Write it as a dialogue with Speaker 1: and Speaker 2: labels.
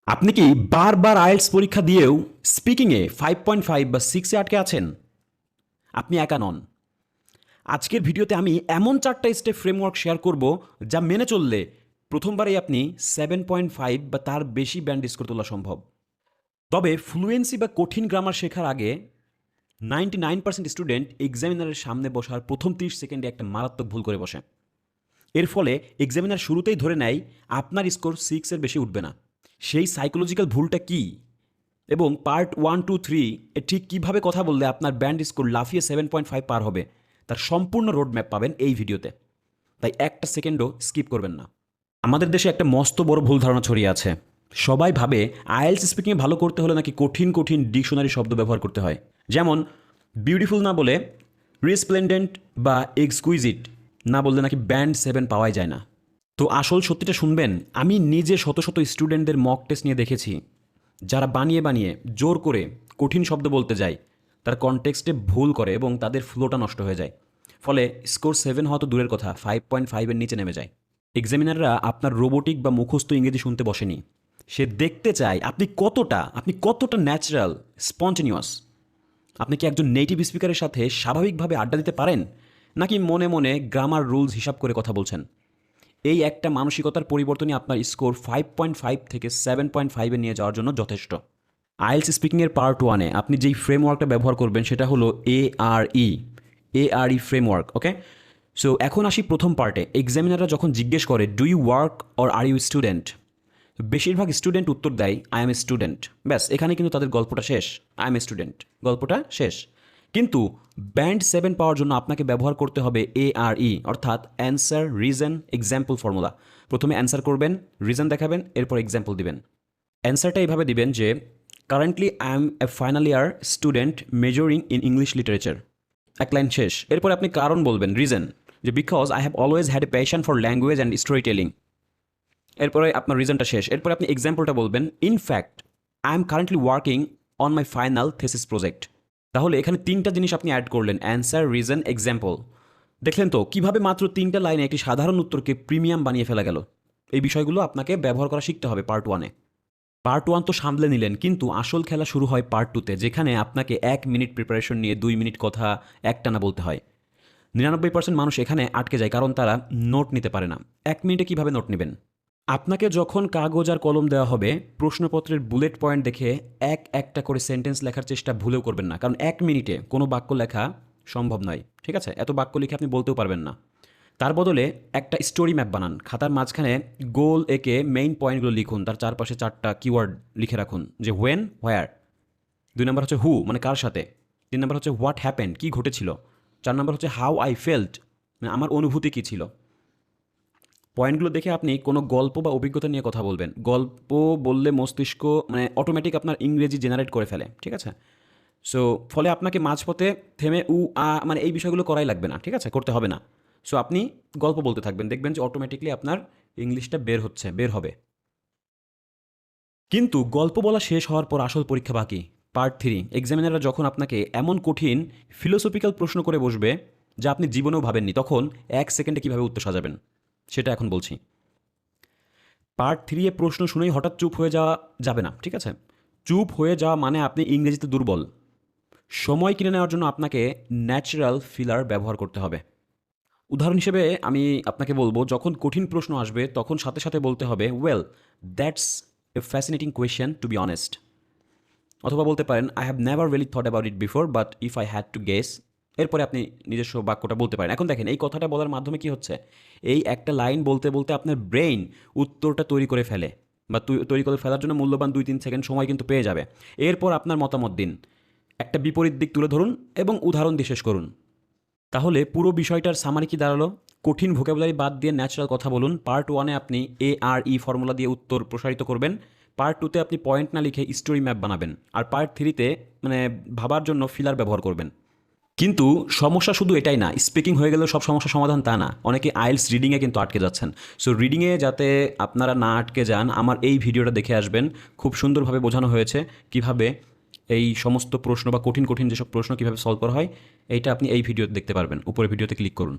Speaker 1: আপনি কি বারবার আইএলটিএস পরীক্ষা দিয়েও স্পিকিংয়ে 5.5 বা 6-এ আটকে আছেন? আপনি একা নন। আজকের ভিডিওতে আমি এমন 4টা স্টেপ ফ্রেমওয়ার্ক শেয়ার করব যা মেনে চললে প্রথমবারেই আপনি 7.5 বা তার বেশি ব্যান্ড স্কোর তোলা সম্ভব। তবে ফ্লুয়েন্সি বা কঠিন গ্রামার শেখার আগে 99% স্টুডেন্ট এক্সামিনারের সামনে বসার প্রথম 30 সেকেন্ডে একটা মারাত্মক ভুল করে বসে। এর ফলে এক্সামিনার শুরুতেই ধরে নেয় আপনার স্কোর 6-এর বেশি উঠবে না। সেই সাইকোলজিক্যাল ভুলটা কী এবং পার্ট 1, 2, 3 এ ঠিক কীভাবে কথা বললে আপনার ব্যান্ড স্কোর লাফিয়ে 7.5 পার হবে তার সম্পূর্ণ রোড ম্যাপ পাবেন এই ভিডিওতে। তাই একটা সেকেন্ডও স্কিপ করবেন না। আমাদের দেশে একটা মস্ত বড় ভুল ধারণা ছড়িয়ে আছে। সবাই ভাবে আইএলটিএস স্পিকিংয়ে ভালো করতে হলে নাকি কঠিন কঠিন ডিকশনারি শব্দ ব্যবহার করতে হয়। যেমন বিউটিফুল না বলে রিসপ্লেন্ডেন্ট বা এক্সকুইজিট না বললে নাকি ব্যান্ড 7 পাওয়াই যায় না। তো আসল সত্যিটা শুনবেন, আমি নিজে শত শত স্টুডেন্টদের মক টেস্ট নিয়ে দেখেছি যারা বানিয়ে বানিয়ে জোর করে কঠিন শব্দ বলতে যায়, তার কনটেক্সটে ভুল করে এবং তাদের ফ্লোটা নষ্ট হয়ে যায়। ফলে স্কোর 7 হওয়া তো দূরের কথা, 5.5-এর নিচে নেমে যায়। এক্সামিনাররা আপনার রোবোটিক বা মুখস্থ ইংরেজি শুনতে বসেনি, সে দেখতে চায় আপনি কতটা ন্যাচারাল, স্পন্টেনিয়াস। আপনি কি একজন নেটিভ স্পিকারের সাথে স্বাভাবিকভাবে আড্ডা দিতে পারেন, নাকি মনে মনে গ্রামার রুলস হিসাব করে কথা বলছেন? এই একটা মানসিকতার পরিবর্তনই আপনার স্কোর 5.5 থেকে 7.5-এ নিয়ে যাওয়ার জন্য যথেষ্ট। আইএলটিএস স্পিকিংয়ের পার্ট 1-এ আপনি যেই ফ্রেমওয়ার্কটা ব্যবহার করবেন সেটা হলো ARE ফ্রেমওয়ার্ক। ওকে, সো এখন আসি প্রথম পার্টে। এক্সামিনাররা যখন জিজ্ঞেস করে do you work or are you student, বেশিরভাগ স্টুডেন্ট উত্তর দেয় আই এম এ স্টুডেন্ট। ব্যাস, এখানে কিন্তু তাদের গল্পটা শেষ। আই এম এ স্টুডেন্ট, গল্পটা শেষ। কিন্তু ব্যান্ড 7 পাওয়ার জন্য আপনাকে ব্যবহার করতে হবে ARE, অর্থাৎ অ্যান্সার রিজন এক্সাম্পল ফর্মুলা। প্রথমে অ্যান্সার করবেন, রিজন দেখাবেন, এরপর এক্সাম্পল দিবেন। অ্যান্সারটা এইভাবে দিবেন যে currently I M A final year student majoring in English literature. এক লাইন শেষ। এরপর আপনি কারণ বলবেন, রিজন, যে because I have always had a passion for language and story telling. এরপরে আপনার রিজনটা শেষ। এরপরে আপনি এক্সাম্পলটা বলবেন, in fact I am currently working on my final thesis project. তাহলে এখানে 3টা জিনিস আপনি অ্যাড করলেন, অ্যান্সার, রিজন, এক্সাম্পল। দেখলেন তো কীভাবে মাত্র 3টা লাইনে একটি সাধারণ উত্তরকে প্রিমিয়াম বানিয়ে ফেলা গেল। এই বিষয়গুলো আপনাকে ব্যবহার করা শিখতে হবে পার্ট 1-এ। পার্ট 1 তো সামলে নিলেন, কিন্তু আসল খেলা শুরু হয় পার্ট 2-তে, যেখানে আপনাকে 1 মিনিট প্রিপারেশন নিয়ে 2 মিনিট কথা একটানা বলতে হয়। 99% মানুষ এখানে আটকে যায় কারণ তারা নোট নিতে পারে না। 1 মিনিটে কীভাবে নোট নেবেন? আপনাকে যখন কাগজ আর কলম দেওয়া হবে, প্রশ্নপত্রের বুলেট পয়েন্ট দেখে একটা করে সেন্টেন্স লেখার চেষ্টা ভুলেও করবেন না, কারণ 1 মিনিটে কোনো বাক্য লেখা সম্ভব নয়। ঠিক আছে, এত বাক্য লিখে আপনি বলতেও পারবেন না। তার বদলে একটা স্টোরি ম্যাপ বানান, খাতার মাঝখানে গোল এঁকে মেইন পয়েন্টগুলো লিখুন, তার চারপাশে 4টা কিওয়ার্ড লিখে রাখুন, যে হোয়েন, হোয়ার। 2 নম্বর হচ্ছে হু, মানে কার সাথে। 3 নম্বর হচ্ছে হোয়াট হ্যাপেন্ড, কী ঘটেছিল। 4 নম্বর হচ্ছে হাউ আই ফেল্ট, মানে আমার অনুভূতি কী ছিল। পয়েন্টগুলো দেখে আপনি কোনো গল্প বা অভিজ্ঞতা নিয়ে কথা বলবেন। গল্প বললে মস্তিষ্ক মানে অটোমেটিক আপনার ইংরেজি জেনারেট করে ফেলে। ঠিক আছে, সো ফলে আপনাকে মাঝপথে থেমে মানে এই বিষয়গুলো করাই লাগবে না। ঠিক আছে, করতে হবে না। সো আপনি গল্প বলতে থাকবেন, দেখবেন যে অটোমেটিকলি আপনার ইংলিশটা বের হবে। কিন্তু গল্প বলা শেষ হওয়ার পর আসল পরীক্ষা বাকি। পার্ট 3, এক্সামিনাররা যখন আপনাকে এমন কঠিন ফিলোসফিক্যাল প্রশ্ন করে বসবে যা আপনি জীবনেও ভাবেননি, তখন 1 সেকেন্ডে কীভাবে উত্তর সাজাবেন সেটা এখন বলছি। পার্ট 3-এ প্রশ্ন শুনেই হঠাৎ চুপ হয়ে যাওয়া যাবে না। ঠিক আছে, চুপ হয়ে যাওয়া মানে আপনি ইংরেজিতে দুর্বল। সময় কিনে নেওয়ার জন্য আপনাকে ন্যাচারাল ফিলার ব্যবহার করতে হবে। উদাহরণ হিসেবে আমি আপনাকে বলবো, যখন কঠিন প্রশ্ন আসবে তখন সাথে সাথে বলতে হবে, well that's a fascinating question to be honest. অথবা বলতে পারেন, I have never really thought about it before but if I had to guess. এরপরে আপনি নিজস্ব বাক্যটা বলতে পারেন। এখন দেখেন, এই কথাটা বলার মাধ্যমে কি হচ্ছে, এই একটা লাইন বলতে বলতে আপনার ব্রেইন উত্তরটা তৈরি করে ফেলে, বা তৈরি করে ফেলার জন্য মূল্যবান 2-3 সেকেন্ড সময় কিন্তু পেয়ে যাবে। এরপর আপনার মতামত দিন, একটা বিপরীত দিক তুলে ধরুন এবং উদাহরণ দিয়ে শেষ করুন। তাহলে পুরো বিষয়টার সামারি কি দাঁড়ালো? কঠিন ভোকাবুলারি বাদ দিয়ে ন্যাচারাল কথা বলুন। পার্ট 1-এ আপনি ARE ফর্মুলা দিয়ে উত্তর প্রসারিত করবেন। পার্ট 2-তে আপনি পয়েন্ট না লিখে স্টোরি ম্যাপ বানাবেন। আর পার্ট 3-তে মানে ভাবার জন্য ফিলার ব্যবহার করবেন। কিন্তু সমস্যা শুধু এটাই না, স্পিকিং হয়ে গেলেও সব সমস্যার সমাধান তা না। অনেকে আইএলটিএস রিডিংয়ে কিন্তু আটকে যাচ্ছেন। সো রিডিংয়ে যাতে আপনারা না আটকে যান, আমার এই ভিডিওটা দেখে আসবেন। খুব সুন্দরভাবে বোঝানো হয়েছে কিভাবে এই সমস্ত প্রশ্ন বা কঠিন কঠিন যেসব প্রশ্ন কীভাবে সলভ করা হয়, এইটা আপনি এই ভিডিওতে দেখতে পারবেন। উপরে ভিডিওতে ক্লিক করুন।